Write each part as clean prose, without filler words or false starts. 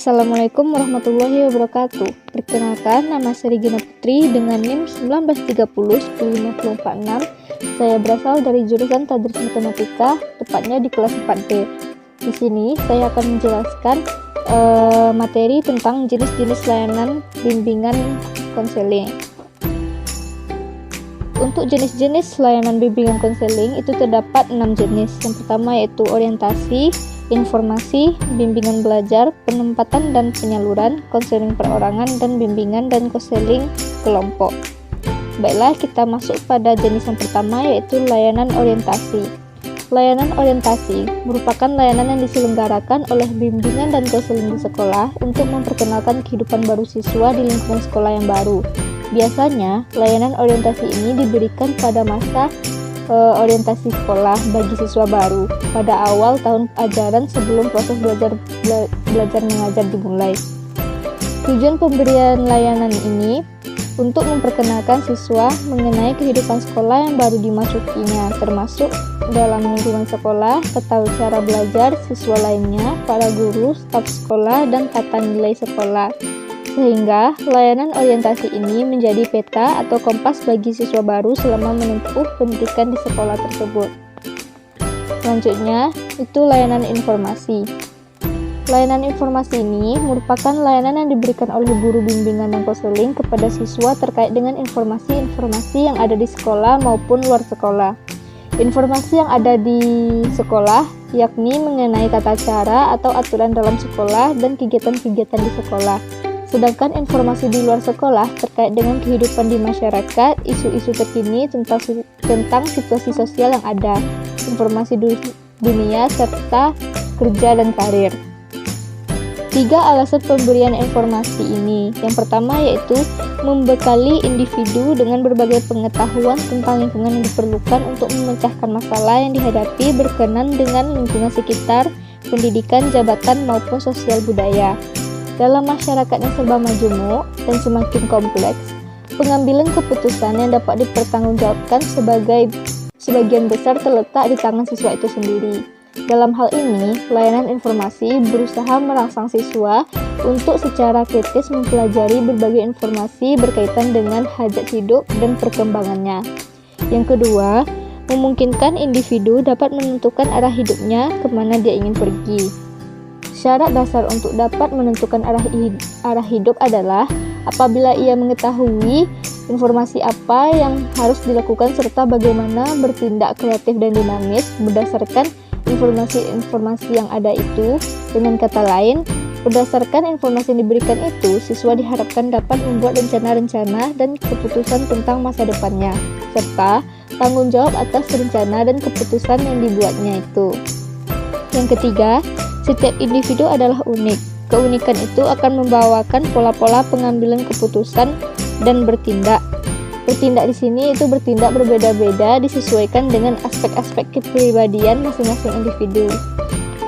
Assalamualaikum warahmatullahi wabarakatuh. Perkenalkan, nama saya Regina Putri dengan NIM 1930-10546. Saya berasal dari jurusan Tadris Matematika, tepatnya di kelas 4D. Di sini saya akan menjelaskan materi tentang jenis-jenis layanan bimbingan konseling. Untuk jenis-jenis layanan bimbingan konseling itu terdapat 6 jenis. Yang pertama yaitu orientasi, informasi, bimbingan belajar, penempatan dan penyaluran, konseling perorangan, dan bimbingan dan konseling kelompok. Baiklah, kita masuk pada jenis yang pertama yaitu layanan orientasi. Layanan orientasi merupakan layanan yang diselenggarakan oleh bimbingan dan konseling di sekolah untuk memperkenalkan kehidupan baru siswa di lingkungan sekolah yang baru. Biasanya, layanan orientasi ini diberikan pada masa orientasi sekolah bagi siswa baru pada awal tahun ajaran sebelum proses belajar mengajar dimulai. Tujuan pemberian layanan ini untuk memperkenalkan siswa mengenai kehidupan sekolah yang baru dimasukinya, termasuk dalam lingkungan sekolah, ketahui cara belajar siswa lainnya, para guru, staf sekolah, dan tata nilai sekolah. Sehingga layanan orientasi ini menjadi peta atau kompas bagi siswa baru selama menempuh pendidikan di sekolah tersebut. Selanjutnya, itu layanan informasi. Layanan informasi ini merupakan layanan yang diberikan oleh guru bimbingan dan konseling kepada siswa terkait dengan informasi-informasi yang ada di sekolah maupun luar sekolah. Informasi yang ada di sekolah yakni mengenai tata cara atau aturan dalam sekolah dan kegiatan-kegiatan di sekolah. Sedangkan informasi di luar sekolah terkait dengan kehidupan di masyarakat, isu-isu terkini tentang situasi sosial yang ada, informasi dunia, serta kerja dan karir. 3 alasan pemberian informasi ini. Yang pertama yaitu membekali individu dengan berbagai pengetahuan tentang lingkungan yang diperlukan untuk memecahkan masalah yang dihadapi berkenan dengan lingkungan sekitar, pendidikan, jabatan, maupun sosial budaya. Dalam masyarakat yang serba majemuk dan semakin kompleks, pengambilan keputusan yang dapat dipertanggungjawabkan sebagian besar terletak di tangan siswa itu sendiri. Dalam hal ini, layanan informasi berusaha merangsang siswa untuk secara kritis mempelajari berbagai informasi berkaitan dengan hajat hidup dan perkembangannya. Yang kedua, memungkinkan individu dapat menentukan arah hidupnya kemana dia ingin pergi. Syarat dasar untuk dapat menentukan arah hidup adalah apabila ia mengetahui informasi apa yang harus dilakukan serta bagaimana bertindak kreatif dan dinamis berdasarkan informasi-informasi yang ada itu. Dengan kata lain, berdasarkan informasi yang diberikan itu, siswa diharapkan dapat membuat rencana-rencana dan keputusan tentang masa depannya, serta tanggung jawab atas rencana dan keputusan yang dibuatnya itu. Yang ketiga, setiap individu adalah unik. Keunikan itu akan membawakan pola-pola pengambilan keputusan dan bertindak. Bertindak di sini itu bertindak berbeda-beda disesuaikan dengan aspek-aspek kepribadian masing-masing individu.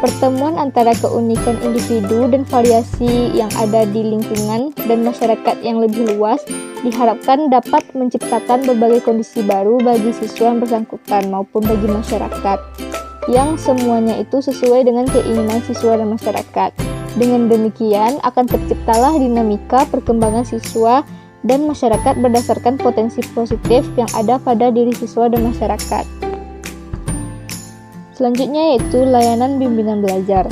Pertemuan antara keunikan individu dan variasi yang ada di lingkungan dan masyarakat yang lebih luas diharapkan dapat menciptakan berbagai kondisi baru bagi siswa yang bersangkutan maupun bagi masyarakat, yang semuanya itu sesuai dengan keinginan siswa dan masyarakat. Dengan demikian, akan terciptalah dinamika perkembangan siswa dan masyarakat berdasarkan potensi positif yang ada pada diri siswa dan masyarakat. Selanjutnya yaitu layanan bimbingan belajar.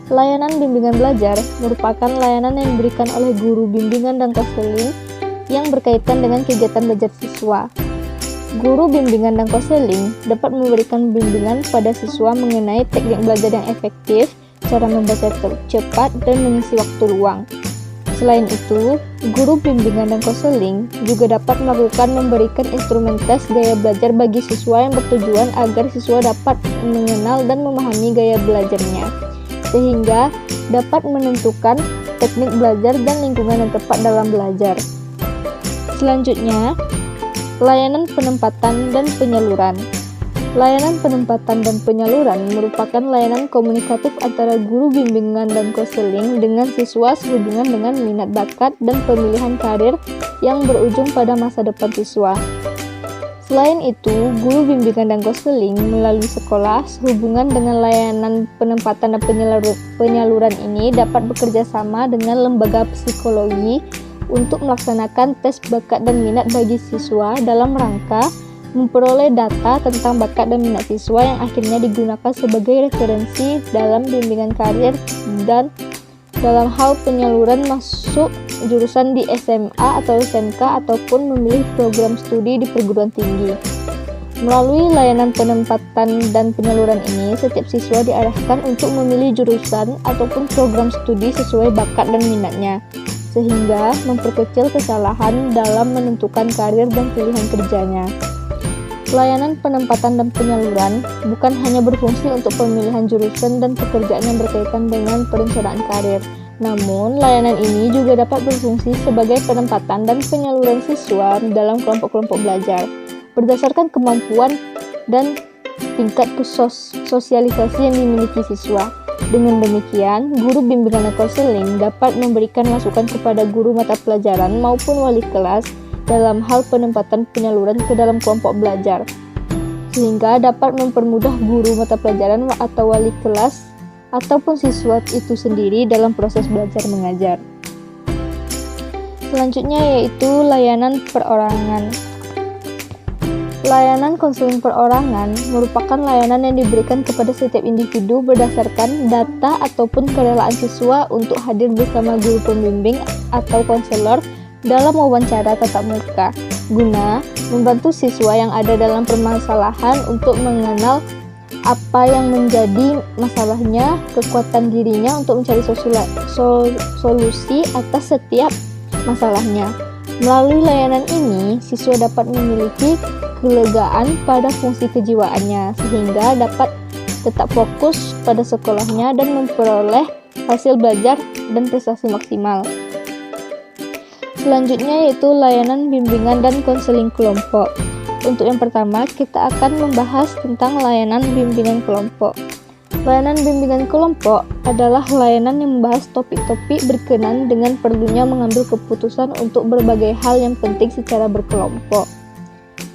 Layanan bimbingan belajar merupakan layanan yang diberikan oleh guru bimbingan dan konseling yang berkaitan dengan kegiatan belajar siswa. Guru bimbingan dan konseling dapat memberikan bimbingan pada siswa mengenai teknik belajar yang efektif, cara membaca cepat, dan mengisi waktu luang. Selain itu, guru bimbingan dan konseling juga dapat memberikan instrumen tes gaya belajar bagi siswa yang bertujuan agar siswa dapat mengenal dan memahami gaya belajarnya, sehingga dapat menentukan teknik belajar dan lingkungan yang tepat dalam belajar. Selanjutnya, layanan penempatan dan penyaluran. Layanan penempatan dan penyaluran merupakan layanan komunikatif antara guru bimbingan dan konseling dengan siswa sehubungan dengan minat bakat dan pemilihan karir yang berujung pada masa depan siswa. Selain itu, guru bimbingan dan konseling melalui sekolah sehubungan dengan layanan penempatan dan penyaluran ini dapat bekerja sama dengan lembaga psikologi untuk melaksanakan tes bakat dan minat bagi siswa dalam rangka memperoleh data tentang bakat dan minat siswa yang akhirnya digunakan sebagai referensi dalam bimbingan karir dan dalam hal penyaluran masuk jurusan di SMA atau SMK ataupun memilih program studi di perguruan tinggi. Melalui layanan penempatan dan penyaluran ini, setiap siswa diarahkan untuk memilih jurusan ataupun program studi sesuai bakat dan minatnya, sehingga memperkecil kesalahan dalam menentukan karir dan pilihan kerjanya. Layanan penempatan dan penyaluran bukan hanya berfungsi untuk pemilihan jurusan dan pekerjaan yang berkaitan dengan perencanaan karir, namun layanan ini juga dapat berfungsi sebagai penempatan dan penyaluran siswa dalam kelompok-kelompok belajar, berdasarkan kemampuan dan tingkat sosialisasi yang dimiliki siswa. Dengan demikian, guru bimbingan dan konseling dapat memberikan masukan kepada guru mata pelajaran maupun wali kelas dalam hal penempatan penyaluran ke dalam kelompok belajar, sehingga dapat mempermudah guru mata pelajaran atau wali kelas ataupun siswa itu sendiri dalam proses belajar mengajar. Selanjutnya yaitu layanan perorangan. Layanan konseling perorangan merupakan layanan yang diberikan kepada setiap individu berdasarkan data ataupun kerelaan siswa untuk hadir bersama guru pembimbing atau konselor dalam wawancara tatap muka, guna membantu siswa yang ada dalam permasalahan untuk mengenal apa yang menjadi masalahnya, kekuatan dirinya untuk mencari solusi atas setiap masalahnya. Melalui layanan ini, siswa dapat memiliki kelegaan pada fungsi kejiwaannya, sehingga dapat tetap fokus pada sekolahnya dan memperoleh hasil belajar dan prestasi maksimal. Selanjutnya yaitu layanan bimbingan dan konseling kelompok. Untuk yang pertama, kita akan membahas tentang layanan bimbingan kelompok. Layanan bimbingan kelompok adalah layanan yang membahas topik-topik berkenaan dengan perlunya mengambil keputusan untuk berbagai hal yang penting secara berkelompok.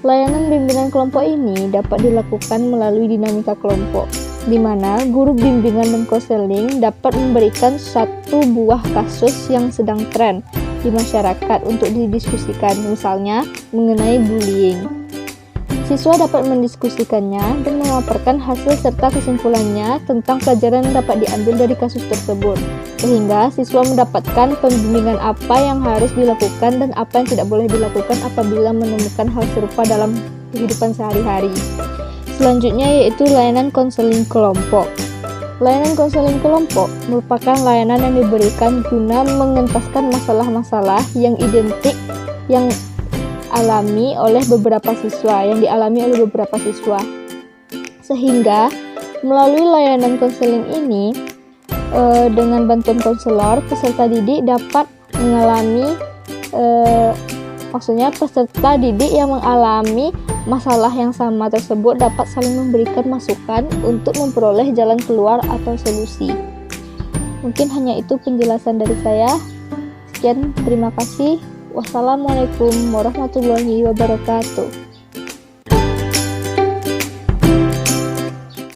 Layanan bimbingan kelompok ini dapat dilakukan melalui dinamika kelompok, di mana guru bimbingan dan konseling dapat memberikan satu buah kasus yang sedang tren di masyarakat untuk didiskusikan, misalnya mengenai bullying. Siswa dapat mendiskusikannya dan memaparkan hasil serta kesimpulannya tentang pelajaran yang dapat diambil dari kasus tersebut, sehingga siswa mendapatkan pembimbingan apa yang harus dilakukan dan apa yang tidak boleh dilakukan apabila menemukan hal serupa dalam kehidupan sehari-hari. Selanjutnya yaitu layanan konseling kelompok. Layanan konseling kelompok merupakan layanan yang diberikan guna mengentaskan masalah-masalah yang identik yang dialami oleh beberapa siswa, sehingga melalui layanan konseling ini dengan bantuan konselor, peserta didik dapat mengalami peserta didik yang mengalami masalah yang sama tersebut dapat saling memberikan masukan untuk memperoleh jalan keluar atau solusi. Mungkin hanya itu penjelasan dari saya. Sekian, terima kasih. Wassalamualaikum warahmatullahi wabarakatuh.